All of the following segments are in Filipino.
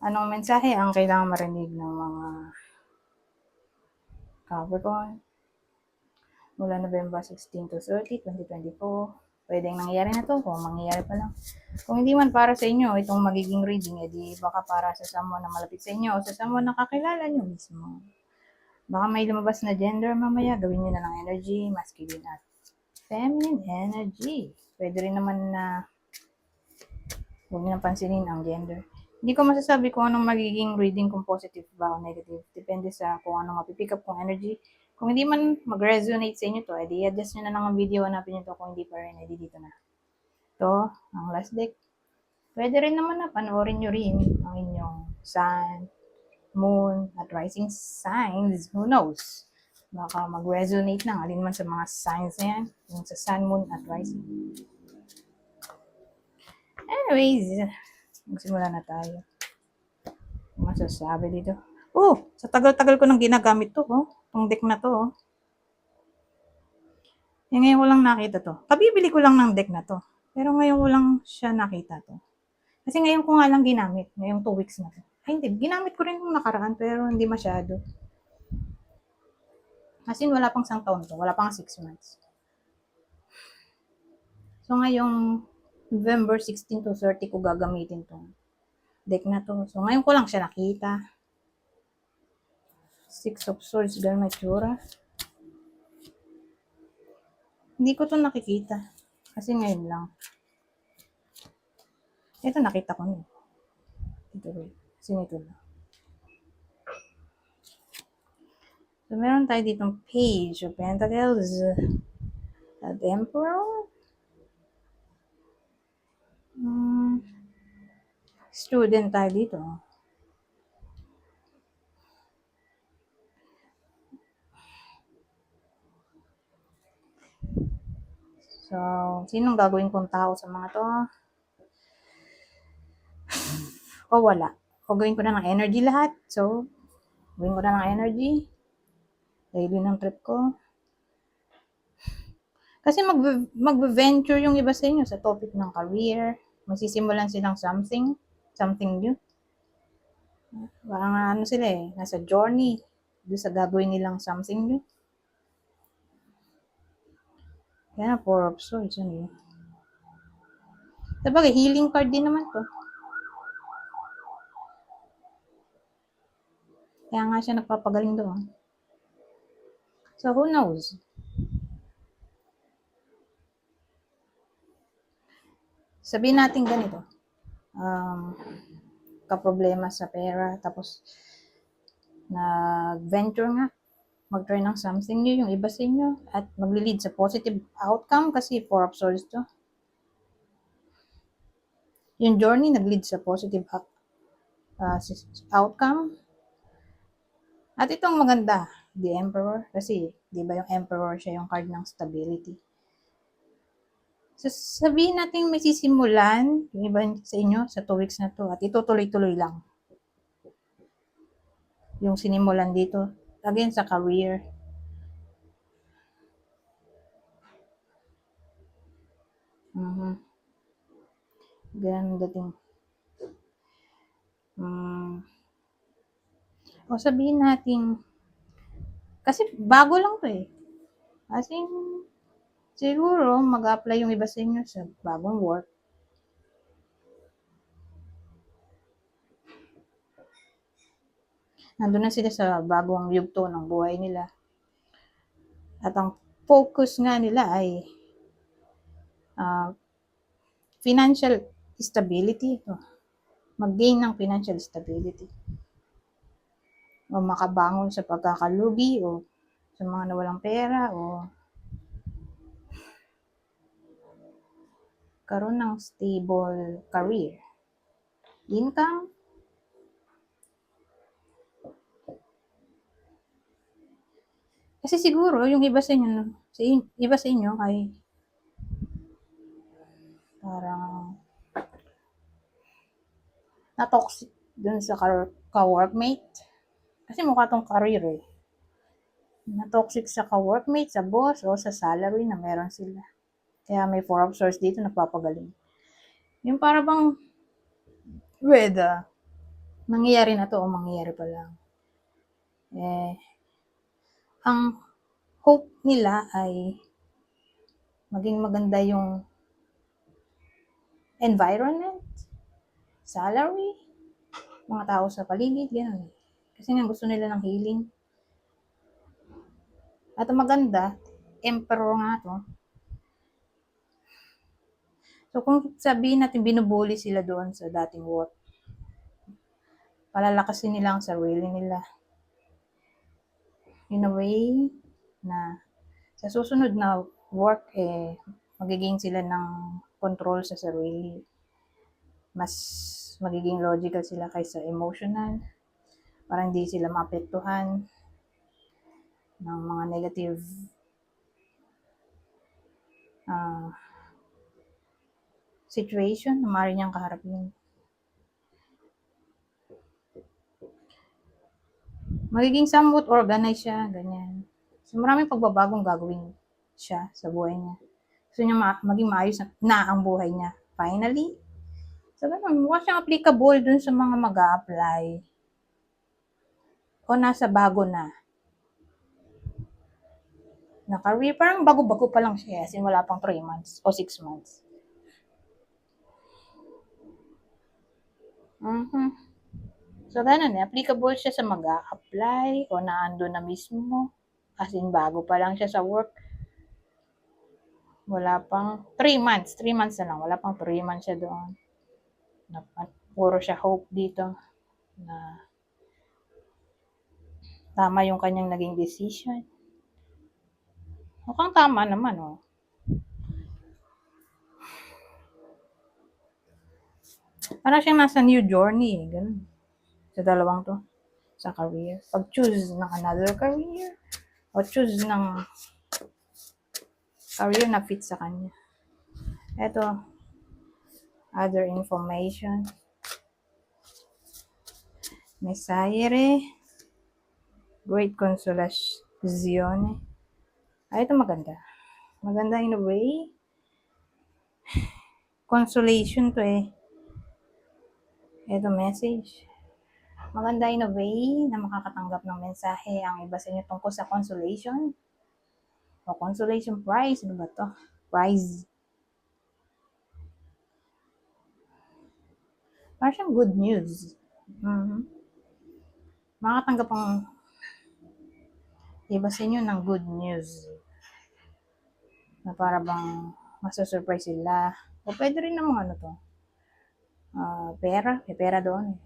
Anong mensahe ang kailangang marinig ng mga Capricorn mula November 16 to 30, 2024? Pwedeng nangyayari na to kung mangyayari pa lang. Kung hindi man para sa inyo itong magiging reading, edi baka para sa someone na malapit sa inyo o sa someone na kakilala nyo mismo. Baka may lumabas na gender mamaya, gawin nyo na ng energy, masculine at feminine energy. Pwede rin naman na huwag nyo nang pansinin ang gender. Hindi ko masasabi kung anong magiging reading, kung positive ba o negative. Depende sa kung anong mapipick up kong energy. Kung hindi man mag-resonate sa inyo to, edi adjust nyo na lang ang video, hanapin nyo to. Kung hindi pa rin, edi dito na. Ito, ang last deck. Pwede rin naman na panoorin nyo rin ang inyong sun, moon, at rising signs. Who knows? Baka mag-resonate na alin man sa mga signs na yan. Yung sa sun, moon, at rising. Anyways, magsimula na tayo. Masasabi dito. Oh, sa tagal-tagal ko nang ginagamit to, oh. Itong deck na to, oh. Eh, ngayon ko lang nakita to. Kabibili ko lang ng deck na to. Pero ngayon ko lang siya nakita to. Kasi ngayon ko nga lang ginamit. Ngayong 2 weeks na to. Ay, hindi. Ginamit ko rin nung nakaraan, pero hindi masyado. As in, wala pang 1 taon to. Wala pang 6 months. So, ngayong November 16 to 30 ko gagamitin tong deck na to. So, ngayon ko lang siya nakita. 6 of Swords, ganun may tsura. Hindi ko to nakikita. Kasi ngayon lang. Ito nakita ko na. Ito rin. Kasi ito lang. So, meron tayo ditong Page of Pentacles at Emperor. Student tayo dito. So, sinong gagawin kong tao sa mga to? O wala. O gawin ko na ng energy lahat. So, gawin ko na ng energy. Daily ng trip ko. Kasi mag-venture yung iba sa inyo sa topic ng career. Magsisimulan silang something new. Parang ano sila eh, nasa journey. Doon sa gagawin nilang something new. Kaya 4 of Swords. Ano yun? Sabagay, healing card din naman to. Kaya nga siya nagpapagaling doon. So, who knows? Sabihin natin ganito. Kaproblema sa pera, tapos nag-venture nga, mag-try ng something new yung iba sa inyo, at mag-lead sa positive outcome kasi 4 of Swords to. Yung journey nag-lead sa positive outcome. At itong maganda, the Emperor, kasi di ba yung Emperor siya yung card ng stability. So, sabihin natin may sisimulan yung iba sa inyo sa 2 weeks na to, at itutuloy-tuloy lang yung sinimulan dito. Again, sa career. Ganun dating. O sabihin natin, kasi bago lang to eh. As in, siguro mag-apply yung iba sa inyo sa bagong work. Nandun na sila sa bagong yugto ng buhay nila. At ang focus nga nila ay financial stability. Mag-gain ng financial stability. O makabangon sa pagkakalugi o sa mga nawalang pera o karoon ng stable career. Income. Kasi siguro yung iba sa inyo ay parang na-toxic dun sa ka-workmate. Kasi mukha tong career eh. Na-toxic sa ka-workmate, sa boss, o sa salary na meron sila. Kaya may 4 of Swords dito nagpapagaling. Yung para bang with Mangyayari na to o mangyayari pa lang. Ang hope nila ay maging maganda yung environment, salary, mga tao sa paligid, gano'n. Kasi nga gusto nila ng healing. At ang maganda, emperor nga to. So kung sabihin natin binubuli sila doon sa dating work, palalakasin nila ang sarili nila. In a way na sa susunod na work, magiging sila ng control sa sarili. Mas magiging logical sila kaysa emotional. Para hindi sila maapektuhan ng mga negative situation na maaari niyang kaharapin. Magiging somewhat organized siya, ganyan. So, maraming pagbabagong gagawin siya sa buhay niya. Gusto niya maging maayos na ang buhay niya. Finally. So, ganun. Mukha siyang applicable dun sa mga mag-a-apply. O nasa bago na career. Parang bago-bago pa lang siya. As in, wala pang 3 months o 6 months. So, ganun applicable siya sa mag-a-apply o naando na mismo. As in, bago pa lang siya sa work. Wala pang 3 months. 3 months na lang. Wala pang 3 months siya doon. Puro siya hope dito na tama yung kanyang naging decision. Mukhang tama naman, oh. Parang siyang nasa new journey, ganun. Sa dalawang to. Sa career. Pag-choose ng another career, o choose ng career na fit sa kanya. Ito, other information. Messaire, Great Consolazione. Ito maganda. Maganda in a way. Consolation to Ito message. Maganda in a way na makakatanggap ng mensahe ang iba sa inyo tungkol sa consolation. O consolation prize. Ano ba to? Prize. Parang siyang good news. Makakatanggap ang iba sa inyo ng good news. Na para bang masusurprise sila. O pwede rin namang ano to. Pera. May pera doon.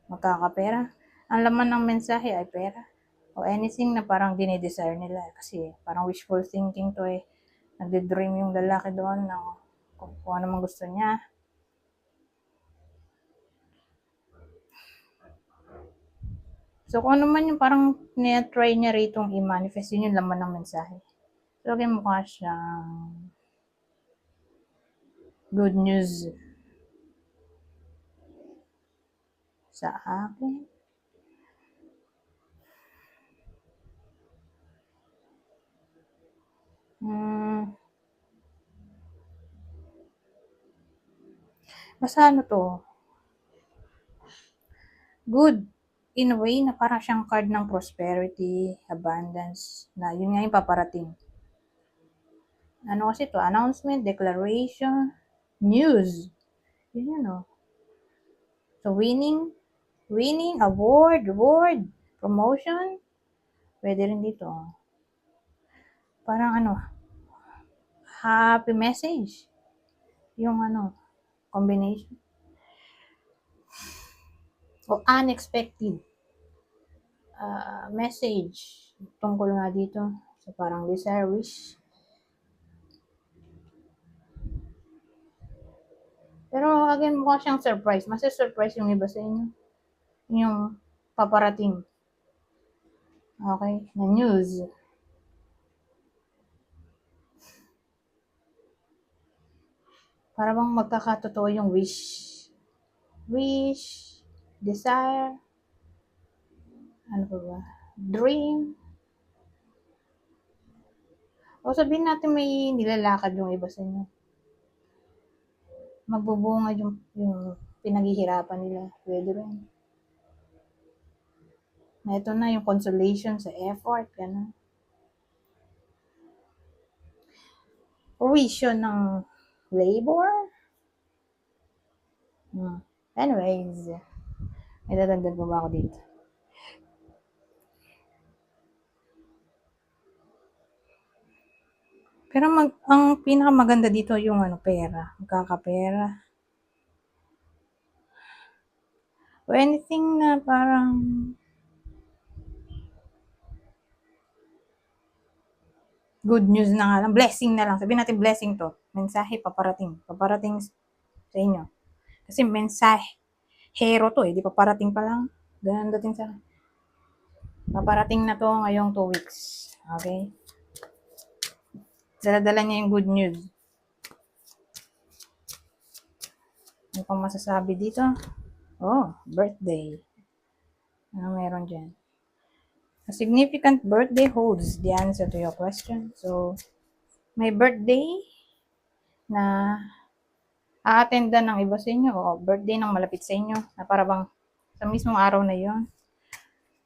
Magkakapera. Ang laman ng mensahe ay pera. O anything na parang dinidesire nila. Kasi parang wishful thinking to Nagde-dream yung lalaki doon ng kung ano man gusto niya. So, kung ano man yung parang try niya ritong i-manifest, yun yung laman ng mensahe. So, okay, mukha siyang good news sa akin. Basta ano to? Good in a way na parang siyang card ng prosperity, abundance, na yun nga yung paparating. Ano kasi to? Announcement, declaration, news. Yun yun, So, winning, award, promotion, pwede rin dito. Parang happy message. Yung combination. O unexpected message. Tungkol nga dito. So, parang desire, wish. Pero again, mukha siyang surprise. Surprise yung iba sa inyo. Yung paparating. Okay? Na news. Para bang magkakatotoo yung wish. Wish, desire, ano pa ba? Dream. O sabihin natin may nilalakad yung iba sa inyo. Magbubunga yung pinaghihirapan nila. Pwede rin. Ito na yung consolation sa effort. Ganun. Fruition ng labor. Anyways, may dadagdag pa ba ako dito? Pero ang pinakamaganda dito yung pera. Magkakapera. O anything na parang good news na nga lang. Blessing na lang. Sabihin natin blessing to. Mensahe paparating. Paparating sa inyo. Kasi mensahe. Hero to eh. Di paparating pa lang. Ganun dating sa paparating na to ngayong 2 weeks. Okay? Dala-dala niya yung good news. Ano pang masasabi dito? Oh, birthday. Ano meron dyan? A significant birthday holds the answer to your question. So, may birthday na a-attendan ng iba sa inyo o birthday ng malapit sa inyo na para bang sa mismong araw na yon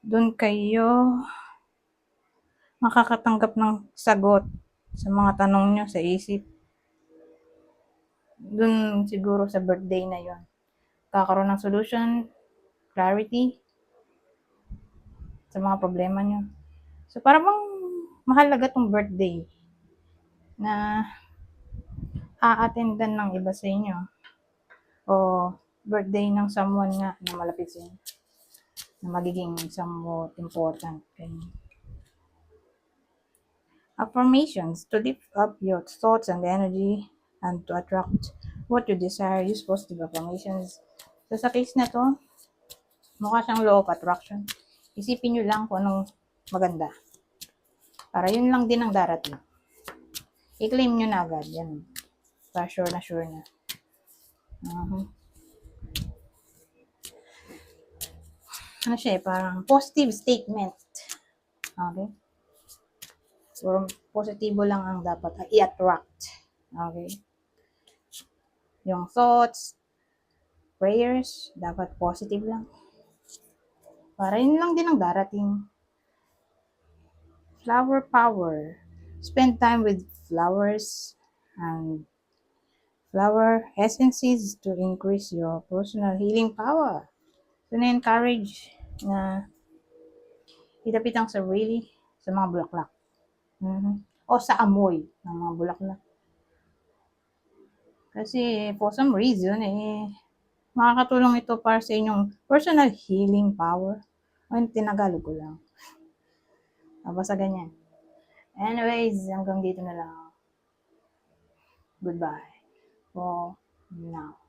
doon kayo makakatanggap ng sagot sa mga tanong nyo sa isip. Doon siguro sa birthday na yon kakaroon ng solution, clarity sa mga problema nyo. So, para bang mahalaga tong birthday na a-attendan ng iba sa inyo o birthday ng someone nga na malapit sa inyo na magiging somewhat important. Affirmations to lift up your thoughts and energy and to attract what you desire. Use positive affirmations. So, sa case na to, mukha siyang law of attraction. Isipin nyo lang kung anong maganda. Para yun lang din ang darating. I-claim nyo na agad. Yan. Para sure na. Ano siya eh, parang positive statement. Okay? So, positibo lang ang dapat i-attract. Okay? Yung thoughts, prayers, dapat positive lang. Para yun lang din ang darating. Flower power. Spend time with flowers and flower essences to increase your personal healing power. So, na-encourage na itapit ang sarili sa mga bulaklak. O sa amoy ng mga bulaklak. Kasi, for some reason, makakatulong ito para sa inyong personal healing power. O, tinagalog ko lang. Basta ganyan. Anyways, hanggang dito na lang. Goodbye for now.